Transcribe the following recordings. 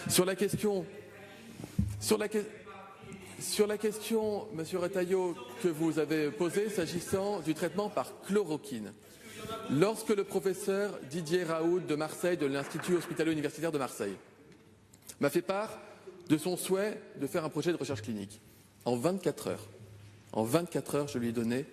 Sur la question, Monsieur Retailleau, que vous avez posée s'agissant du traitement par chloroquine. Lorsque le professeur Didier Raoult de Marseille, de l'Institut hospitalo-universitaire de Marseille, m'a fait part de son souhait de faire un projet de recherche clinique, en 24 heures, je lui ai donné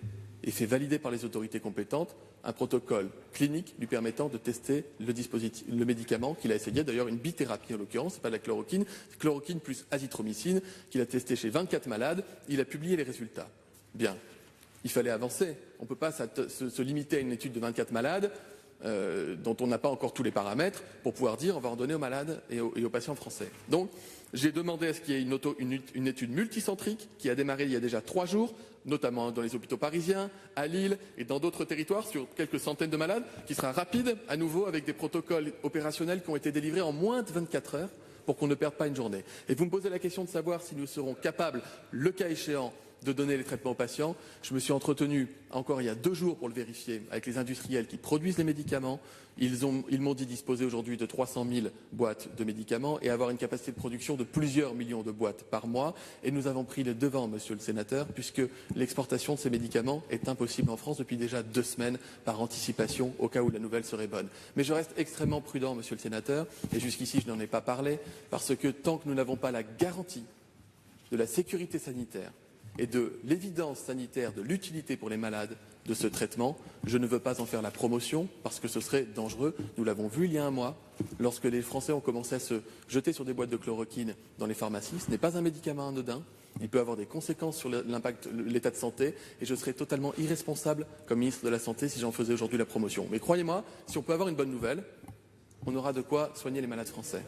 et fait valider par les autorités compétentes un protocole clinique lui permettant de tester le médicament qu'il a essayé, d'ailleurs une bithérapie en l'occurrence, ce n'est pas de la chloroquine, chloroquine plus azithromycine, qu'il a testé chez 24 malades, il a publié les résultats. Bien, il fallait avancer, on ne peut pas se limiter à une étude de 24 malades dont on n'a pas encore tous les paramètres pour pouvoir dire on va en donner aux malades et aux patients français. Donc j'ai demandé à ce qu'il y ait une étude multicentrique qui a démarré il y a déjà 3 jours, notamment dans les hôpitaux parisiens, à Lille et dans d'autres territoires sur quelques centaines de malades, qui sera rapide à nouveau avec des protocoles opérationnels qui ont été délivrés en moins de 24 heures pour qu'on ne perde pas une journée. Et vous me posez la question de savoir si nous serons capables, le cas échéant, de donner les traitements aux patients. Je me suis entretenu encore il y a 2 jours pour le vérifier avec les industriels qui produisent les médicaments. Ils m'ont dit disposer aujourd'hui de 300 000 boîtes de médicaments et avoir une capacité de production de plusieurs millions de boîtes par mois. Et nous avons pris les devants, monsieur le sénateur, puisque l'exportation de ces médicaments est impossible en France depuis déjà 2 semaines par anticipation au cas où la nouvelle serait bonne. Mais je reste extrêmement prudent, monsieur le sénateur, et jusqu'ici je n'en ai pas parlé, parce que tant que nous n'avons pas la garantie de la sécurité sanitaire et de l'évidence sanitaire de l'utilité pour les malades de ce traitement, je ne veux pas en faire la promotion parce que ce serait dangereux. Nous l'avons vu il y a un mois, lorsque les Français ont commencé à se jeter sur des boîtes de chloroquine dans les pharmacies. Ce n'est pas un médicament anodin, il peut avoir des conséquences sur l'impact, l'état de santé, et je serais totalement irresponsable comme ministre de la Santé si j'en faisais aujourd'hui la promotion. Mais croyez-moi, si on peut avoir une bonne nouvelle, on aura de quoi soigner les malades français.